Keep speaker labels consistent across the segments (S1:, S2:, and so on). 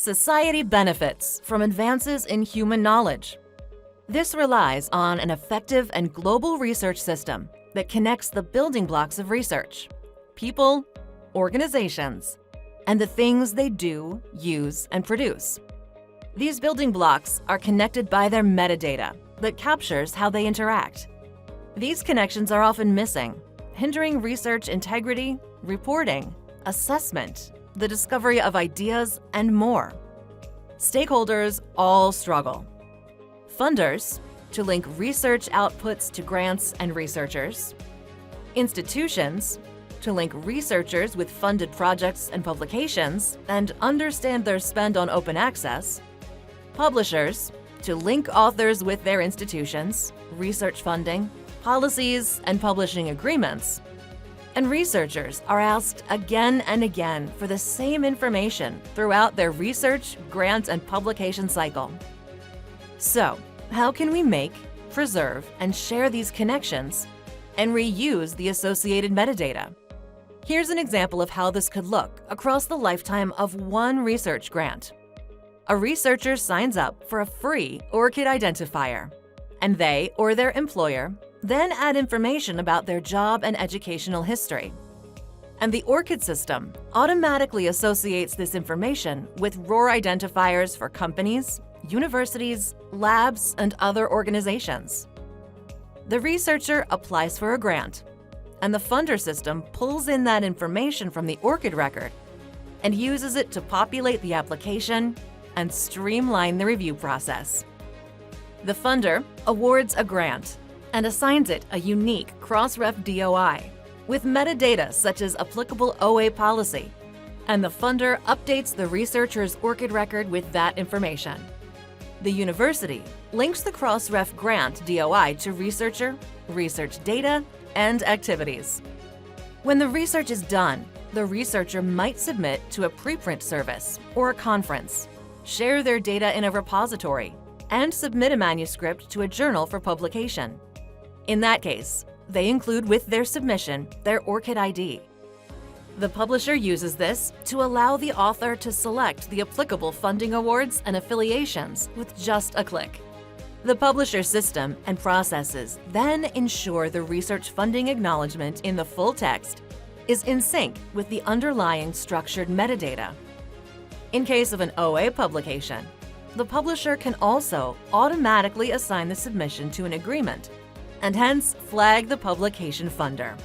S1: Society benefits from advances in human knowledge. This relies on an effective and global research system that connects the building blocks of research: people, organizations, and the things they do, use, and produce. These building blocks are connected by their metadata that captures how they interact. These connections are often missing, hindering research integrity, reporting, assessment, the discovery of ideas, and more. Stakeholders all struggle. Funders, to link research outputs to grants and researchers. Institutions, to link researchers with funded projects and publications and understand their spend on open access. Publishers, to link authors with their institutions, research funding, policies, and publishing agreements. And researchers are asked again and again for the same information throughout their research, grant, and publication cycle. So, how can we make, preserve, and share these connections and reuse the associated metadata? Here's an example of how this could look across the lifetime of one research grant. A researcher signs up for a free ORCID identifier, and they or their employer then add information about their job and educational history. And the ORCID system automatically associates this information with ROR identifiers for companies, universities, labs, and other organizations. The researcher applies for a grant, and the funder system pulls in that information from the ORCID record and uses it to populate the application and streamline the review process. The funder awards a grant and assigns it a unique cross-ref DOI with metadata such as applicable OA policy, and the funder updates the researcher's ORCID record with that information. The university links the cross-ref grant DOI to researcher, research data, and activities. When the research is done, the researcher might submit to a preprint service or a conference, share their data in a repository, and submit a manuscript to a journal for publication. In that case, they include with their submission their ORCID ID. The publisher uses this to allow the author to select the applicable funding awards and affiliations with just a click. The publisher system and processes then ensure the research funding acknowledgement in the full text is in sync with the underlying structured metadata. In case of an OA publication, the publisher can also automatically assign the submission to an agreement and hence flag the publication funder.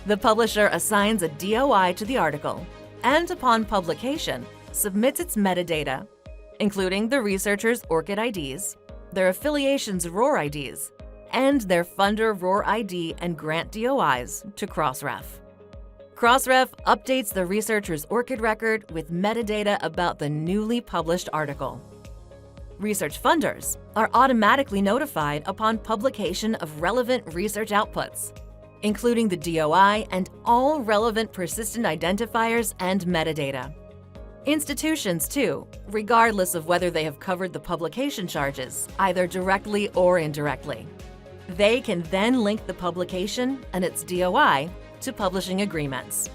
S1: The publisher assigns a DOI to the article and upon publication submits its metadata, including the researcher's ORCID IDs, their affiliation's ROR IDs, and their funder ROR ID and grant DOIs to Crossref. Crossref updates the researcher's ORCID record with metadata about the newly published article. Research funders are automatically notified upon publication of relevant research outputs, including the DOI and all relevant persistent identifiers and metadata. Institutions, too, regardless of whether they have covered the publication charges, either directly or indirectly. They can then link the publication and its DOI to publishing agreements.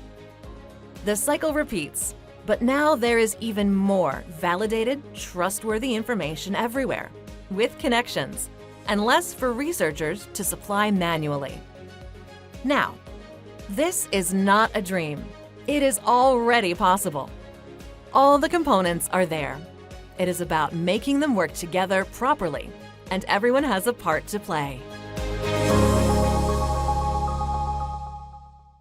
S1: The cycle repeats, but now there is even more validated, trustworthy information everywhere, with connections, and less for researchers to supply manually. Now, this is not a dream. It is already possible. All the components are there. It is about making them work together properly, and everyone has a part to play.